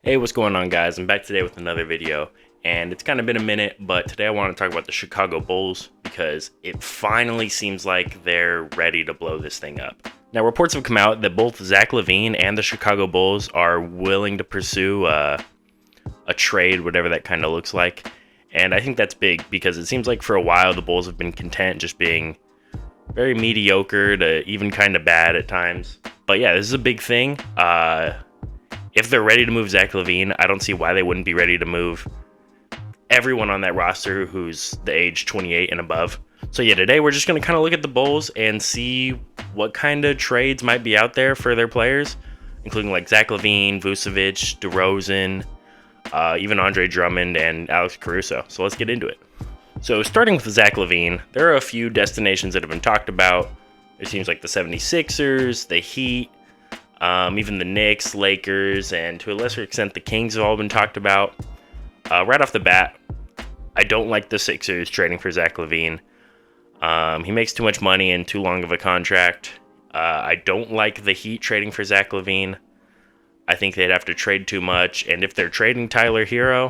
Hey, what's going on, guys? I'm back today with another video, and it's kind of been a minute, but today I want to talk about the Chicago Bulls because it finally seems like they're ready to blow this thing up. Now, reports have come out that both Zach LaVine and the Chicago Bulls are willing to pursue a trade, whatever that kind of looks like, and I think that's big because it seems like for a while the Bulls have been content just being very mediocre to even kind of bad at times. But yeah, this is a big thing. If they're ready to move Zach LaVine, I don't see why they wouldn't be ready to move everyone on that roster who's the age 28 and above. So yeah, today we're just going to kind of look at the Bulls and see what kind of trades might be out there for their players, including like Zach LaVine, Vucevic, DeRozan, even Andre Drummond and Alex Caruso. So let's get into it. So starting with Zach LaVine, there are a few destinations that have been talked about. It seems like the 76ers, the Heat, even the Knicks, Lakers, and to a lesser extent the Kings have all been talked about. Right off the bat, I don't like the Sixers trading for Zach LaVine. He makes too much money and too long of a contract. I don't like the Heat trading for Zach LaVine. I think they'd have to trade too much, and if they're trading Tyler Hero,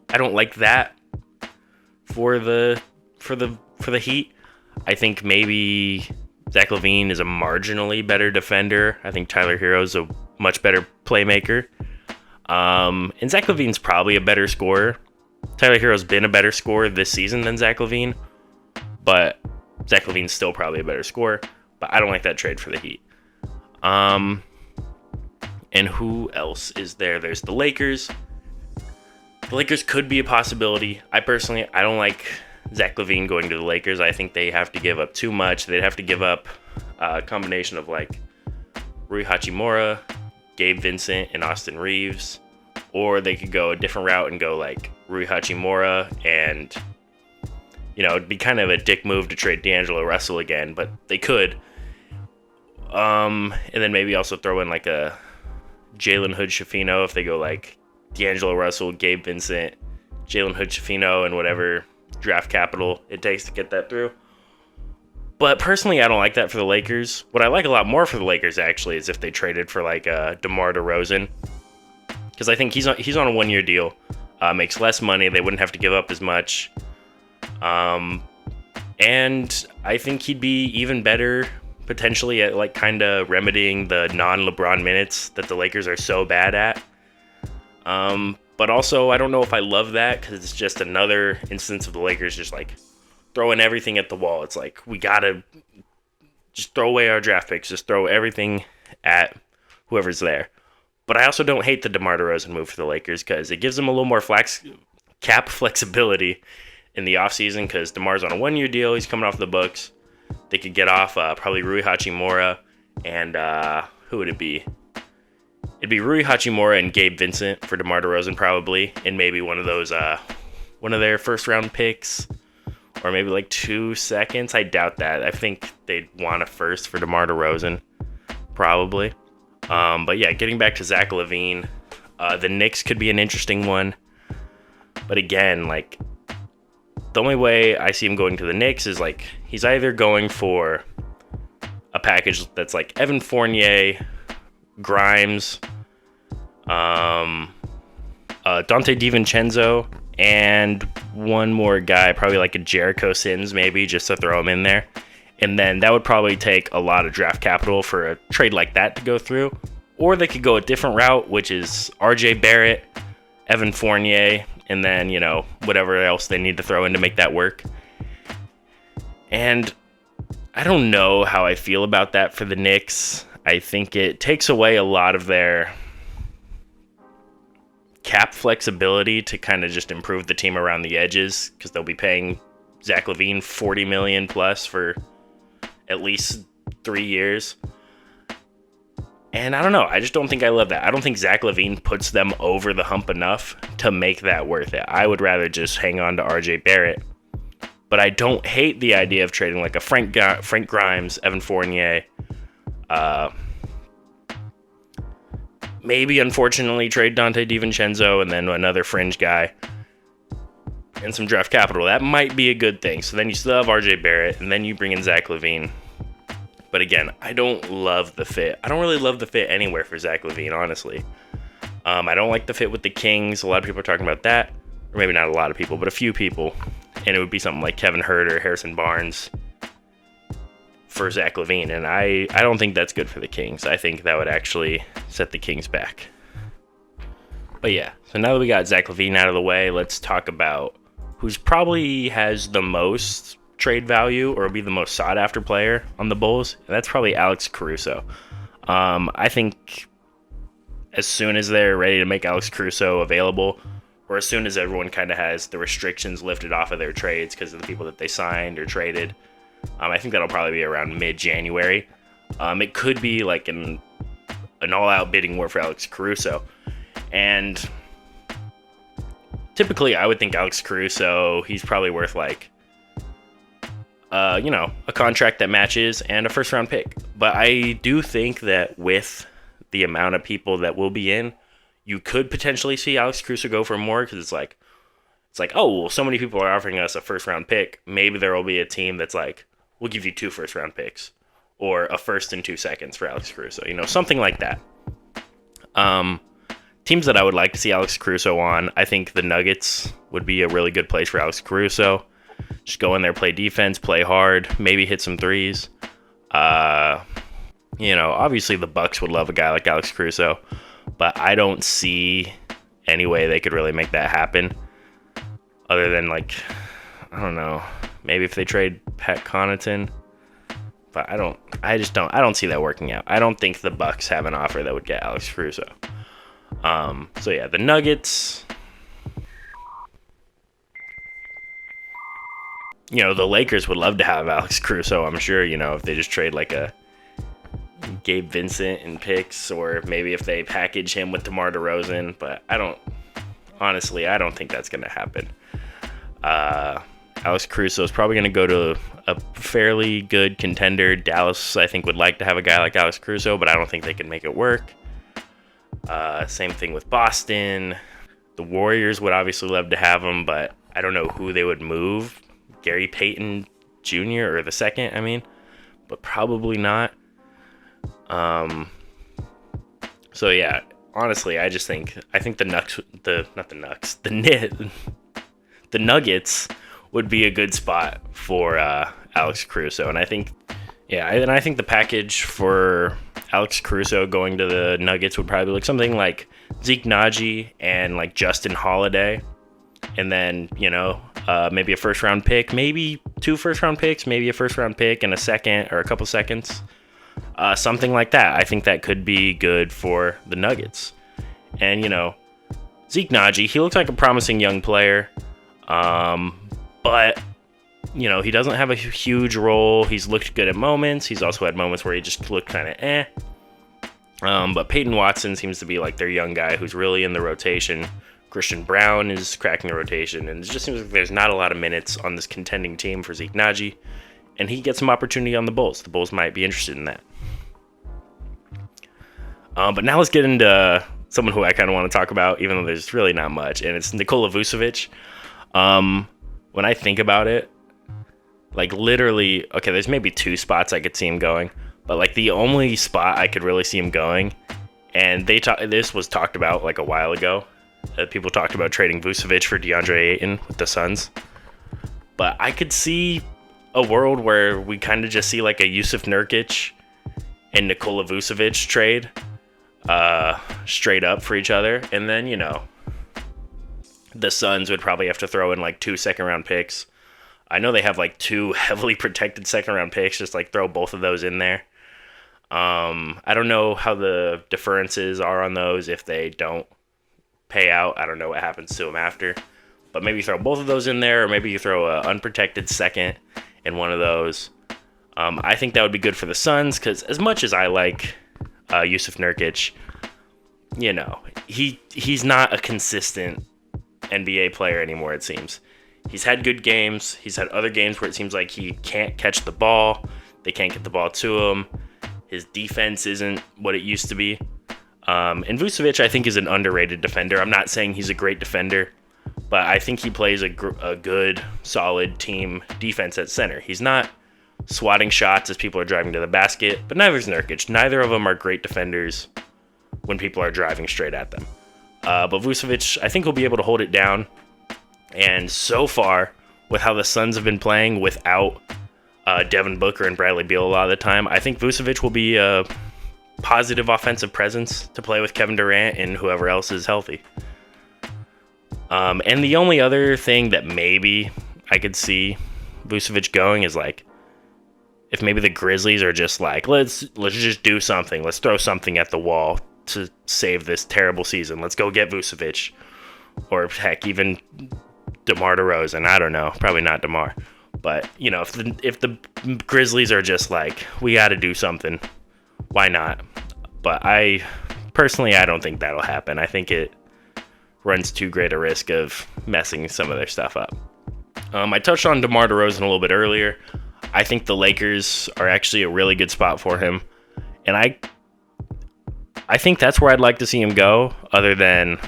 I don't like that for the Heat. I think maybe Zach LaVine is a marginally better defender. I think Tyler Hero's a much better playmaker. And Zach LaVine's probably a better scorer. Tyler Hero's been a better scorer this season than Zach LaVine, but Zach LaVine's still probably a better scorer. But I don't like that trade for the Heat. And who else is there? There's the Lakers. The Lakers could be a possibility. I don't like Zach LaVine going to the Lakers. I think they have to give up too much. They'd have to give up a combination of like Rui Hachimura, Gabe Vincent, and Austin Reeves. Or they could go a different route and go like Rui Hachimura and, it'd be kind of a dick move to trade D'Angelo Russell again, but they could. And then maybe also throw in like a Jalen Hood-Schifino if they go like D'Angelo Russell, Gabe Vincent, Jalen Hood-Schifino, and whatever draft capital it takes to get that through. But personally, I don't like that for the Lakers. What I like a lot more for the Lakers, actually, is if they traded for like DeMar DeRozan. Because I think he's on a one-year deal. Makes less money. They wouldn't have to give up as much. And I think he'd be even better potentially at like kind of remedying the non-LeBron minutes that the Lakers are so bad at. But also, I don't know if I love that because it's just another instance of the Lakers just like throwing everything at the wall. It's like, we gotta just throw away our draft picks, just throw everything at whoever's there. But I also don't hate the DeMar DeRozan move for the Lakers because it gives them a little more cap flexibility in the offseason because DeMar's on a one-year deal. He's coming off the books. They could get off probably Rui Hachimura and who would it be? It'd be Rui Hachimura and Gabe Vincent for DeMar DeRozan probably, and maybe one of their first-round picks, or maybe like 2 seconds. I doubt that. I think they'd want a first for DeMar DeRozan, probably. But yeah, getting back to Zach LaVine, the Knicks could be an interesting one. But again, like, the only way I see him going to the Knicks is like he's either going for a package that's like Evan Fournier, Grimes, Dante DiVincenzo, and one more guy, probably like a Jericho Sims maybe, just to throw him in there. And then that would probably take a lot of draft capital for a trade like that to go through. Or they could go a different route, which is RJ Barrett, Evan Fournier, and then, whatever else they need to throw in to make that work. And I don't know how I feel about that for the Knicks. I think it takes away a lot of their cap flexibility to kind of just improve the team around the edges because they'll be paying Zach LaVine $40 million plus for at least 3 years. And I don't know. I just don't think I love that. I don't think Zach LaVine puts them over the hump enough to make that worth it. I would rather just hang on to RJ Barrett. But I don't hate the idea of trading like a Frank Grimes, Evan Fournier. Maybe, unfortunately, trade Dante DiVincenzo and then another fringe guy and some draft capital. That might be a good thing. So then you still have RJ Barrett, and then you bring in Zach LaVine. But again, I don't love the fit. I don't really love the fit anywhere for Zach LaVine, honestly. I don't like the fit with the Kings. A lot of people are talking about that. Or maybe not a lot of people, but a few people. And it would be something like Kevin Hurt or Harrison Barnes for Zach LaVine. And I don't think that's good for the Kings. I think that would actually set the Kings back. But yeah, so now that we got Zach LaVine out of the way, let's talk about who's probably has the most trade value or be the most sought after player on the Bulls. And that's probably Alex Caruso. I think as soon as they're ready to make Alex Caruso available, or as soon as everyone kind of has the restrictions lifted off of their trades because of the people that they signed or traded, I think that'll probably be around mid-January. It could be like an all-out bidding war for Alex Caruso. And typically I would think Alex Caruso, he's probably worth like, a contract that matches and a first-round pick. But I do think that with the amount of people that will be in, you could potentially see Alex Caruso go for more because it's like, oh, well, so many people are offering us a first-round pick. Maybe there will be a team that's like, we'll give you 2 first-round picks or a first and 2 seconds for Alex Caruso, something like that. Teams that I would like to see Alex Caruso on, I think the Nuggets would be a really good place for Alex Caruso. Just go in there, play defense, play hard, maybe hit some threes. Obviously the Bucks would love a guy like Alex Caruso, but I don't see any way they could really make that happen other than like, I don't know, maybe if they trade Pat Connaughton, but I don't see that working out. I don't think the Bucks have an offer that would get Alex Caruso. So yeah, the Nuggets, the Lakers would love to have Alex Caruso, I'm sure, if they just trade like a Gabe Vincent and picks, or maybe if they package him with DeMar DeRozan, but I don't think that's going to happen. Alex Caruso is probably going to go to a fairly good contender. Dallas, I think, would like to have a guy like Alex Caruso, but I don't think they can make it work. Same thing with Boston. The Warriors would obviously love to have him, but I don't know who they would move. Gary Payton Jr. or the second, but probably not. So yeah, honestly, I think the Nuggets would be a good spot for Alex Caruso, and I think the package for Alex Caruso going to the Nuggets would probably look something like Zeke Naji and like Justin Holiday, and then maybe a first round pick, maybe 2 first round picks, maybe a first round pick and a second or a couple seconds. Something like that. I think that could be good for the Nuggets. And, Zeke Naji, he looks like a promising young player. But, he doesn't have a huge role. He's looked good at moments. He's also had moments where he just looked kind of But Peyton Watson seems to be like their young guy who's really in the rotation. Christian Brown is cracking the rotation. And it just seems like there's not a lot of minutes on this contending team for Zeke Naji. And he gets some opportunity on the Bulls. The Bulls might be interested in that. But now let's get into someone who I kind of want to talk about, even though there's really not much, and it's Nikola Vucevic. When I think about it, like literally, okay, there's maybe 2 spots I could see him going, but like the only spot I could really see him going, and this was talked about like a while ago. People talked about trading Vucevic for DeAndre Ayton with the Suns, but I could see a world where we kind of just see like a Yusuf Nurkic and Nikola Vucevic trade straight up for each other. And then, the Suns would probably have to throw in like 2 second-round picks. I know they have like 2 heavily protected second-round picks. Just like throw both of those in there. I don't know how the differences are on those if they don't pay out. I don't know what happens to them after. But maybe throw both of those in there, or maybe you throw an unprotected second in one of those. I think that would be good for the Suns, because as much as I like Yusuf Nurkic, he's not a consistent NBA player anymore, it seems. He's had good games. He's had other games where it seems like he can't catch the ball. They can't get the ball to him. His defense isn't what it used to be. And Vucevic, I think, is an underrated defender. I'm not saying he's a great defender, but I think he plays a good, solid team defense at center. He's not swatting shots as people are driving to the basket, but neither is Nurkic. Neither of them are great defenders when people are driving straight at them. But Vucevic, I think he'll be able to hold it down. And so far, with how the Suns have been playing without Devin Booker and Bradley Beal a lot of the time, I think Vucevic will be a positive offensive presence to play with Kevin Durant and whoever else is healthy. And the only other thing that maybe I could see Vucevic going is like, if maybe the Grizzlies are just like, let's just do something. Let's throw something at the wall to save this terrible season. Let's go get Vucevic. Or heck, even DeMar DeRozan. I don't know. Probably not DeMar. But, you know, if the Grizzlies are just like, we got to do something, why not? But I don't think that'll happen. I think it runs too great a risk of messing some of their stuff up. I touched on DeMar DeRozan a little bit earlier. I think the Lakers are actually a really good spot for him. And I think that's where I'd like to see him go, other than,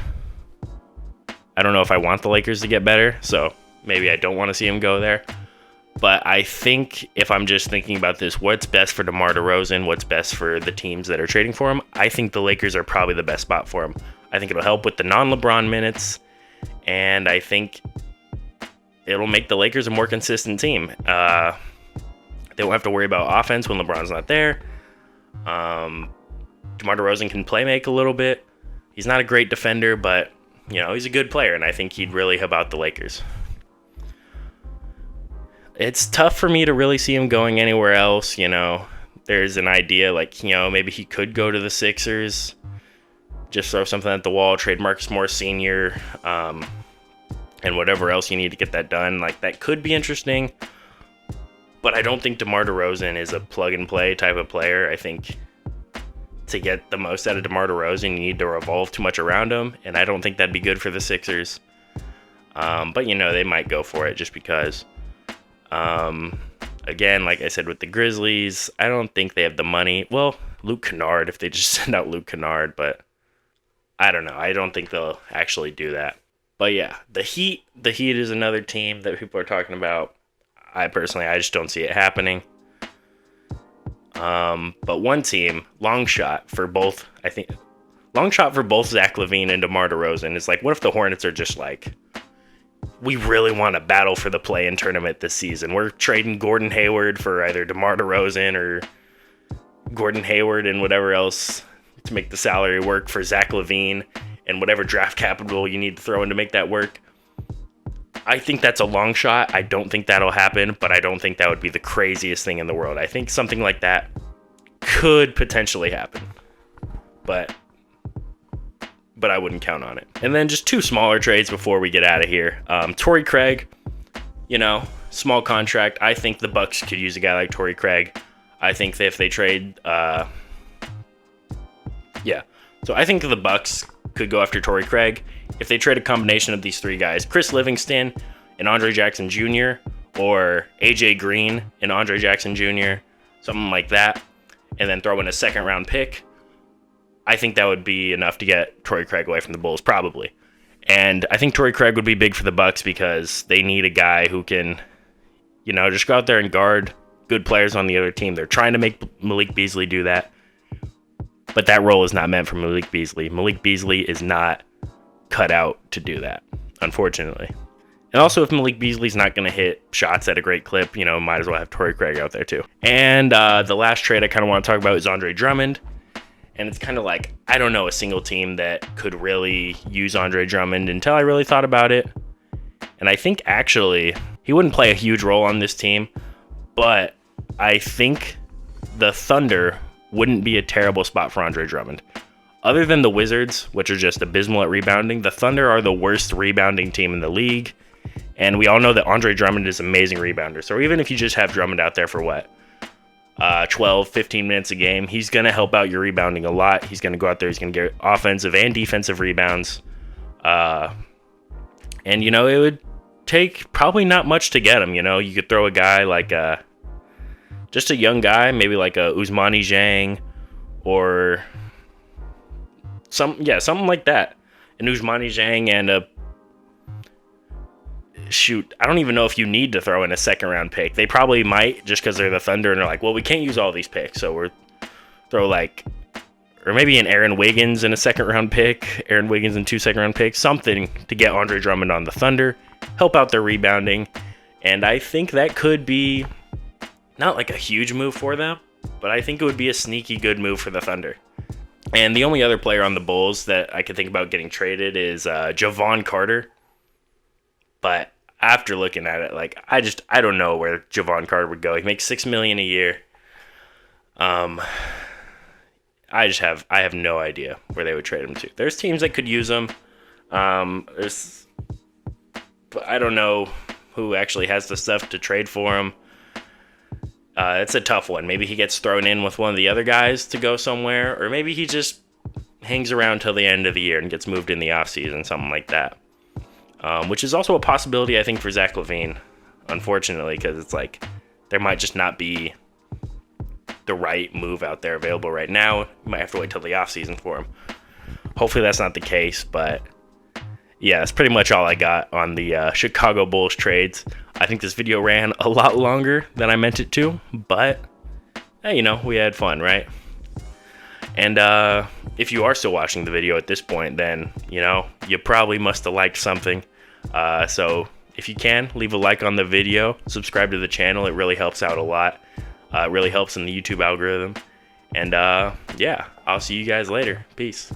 I don't know if I want the Lakers to get better, so maybe I don't want to see him go there. But I think if I'm just thinking about this, what's best for DeMar DeRozan, what's best for the teams that are trading for him, I think the Lakers are probably the best spot for him. I think it'll help with the non-LeBron minutes, and I think it'll make the Lakers a more consistent team. They won't have to worry about offense when LeBron's not there. DeMar DeRozan can play make a little bit. He's not a great defender, but, you know, he's a good player, and I think he'd really help out the Lakers. It's tough for me to really see him going anywhere else, you know. There's an idea, like, you know, maybe he could go to the Sixers, just throw something at the wall, trade Marcus Morris Sr., and whatever else you need to get that done. Like, that could be interesting. But I don't think DeMar DeRozan is a plug-and-play type of player. I think to get the most out of DeMar DeRozan, you need to revolve too much around him, and I don't think that'd be good for the Sixers. But, you know, they might go for it just because. Again, like I said, with the Grizzlies, I don't think they have the money. Well, Luke Kennard, if they just send out Luke Kennard, but I don't know. I don't think they'll actually do that. But, yeah, the Heat is another team that people are talking about. I just don't see it happening. But one team, long shot for both Zach LaVine and DeMar DeRozan is like, what if the Hornets are just like, we really want to battle for the play-in tournament this season. We're trading Gordon Hayward for either DeMar DeRozan or Gordon Hayward and whatever else to make the salary work for Zach LaVine and whatever draft capital you need to throw in to make that work. I think that's a long shot. I don't think that'll happen, but I don't think that would be the craziest thing in the world. I think something like that could potentially happen, but I wouldn't count on it. And then just two smaller trades before we get out of here. Torrey Craig, you know, small contract. I think the Bucks could use a guy like Torrey Craig. I think that if they trade, so I think the Bucks could go after Torrey Craig. If they trade a combination of these three guys, Chris Livingston and Andre Jackson Jr., or AJ Green and Andre Jackson Jr., something like that, and then throw in a second-round pick, I think that would be enough to get Torrey Craig away from the Bulls, probably. And I think Torrey Craig would be big for the Bucks because they need a guy who can, you know, just go out there and guard good players on the other team. They're trying to make Malik Beasley do that, but that role is not meant for Malik Beasley. Malik Beasley is not cut out to do that, unfortunately. And also, if Malik Beasley's not going to hit shots at a great clip, you know, might as well have Torrey Craig out there too. And the last trade I kind of want to talk about is Andre Drummond. And it's kind of like, I don't know a single team that could really use Andre Drummond until I really thought about it. And I think actually he wouldn't play a huge role on this team, but I think the Thunder wouldn't be a terrible spot for Andre Drummond. Other than the Wizards, which are just abysmal at rebounding, the Thunder are the worst rebounding team in the league. And we all know that Andre Drummond is an amazing rebounder. So even if you just have Drummond out there for 12, 15 minutes a game, he's going to help out your rebounding a lot. He's going to go out there, he's going to get offensive and defensive rebounds. And, you know, it would take probably not much to get him. You know, you could throw a guy like just a young guy, maybe like a Ousmane Dieng or something like that. An Ousmane Dieng and I don't even know if you need to throw in a second round pick. They probably might, just because they're the Thunder and they're like, well, we can't use all these picks, so we're throw like or maybe an Aaron Wiggins and a second-round pick, Aaron Wiggins and 2 second-round picks, something to get Andre Drummond on the Thunder, help out their rebounding, and I think that could be not like a huge move for them, but I think it would be a sneaky good move for the Thunder. And the only other player on the Bulls that I could think about getting traded is Javon Carter. But after looking at it, like I don't know where Javon Carter would go. He makes $6 million a year. I have no idea where they would trade him to. There's teams that could use him. But I don't know who actually has the stuff to trade for him. It's a tough one. Maybe he gets thrown in with one of the other guys to go somewhere, or maybe he just hangs around till the end of the year and gets moved in the offseason, something like that. Which is also a possibility, I think, for Zach LaVine, unfortunately, because it's like there might just not be the right move out there available right now. You might have to wait till the offseason for him. Hopefully that's not the case, but yeah, that's pretty much all I got on the Chicago Bulls trades. I think this video ran a lot longer than I meant it to, but hey, we had fun, right? And if you are still watching the video at this point, then, you probably must have liked something. So if you can, leave a like on the video, subscribe to the channel. It really helps out a lot. It really helps in the YouTube algorithm. And yeah, I'll see you guys later. Peace.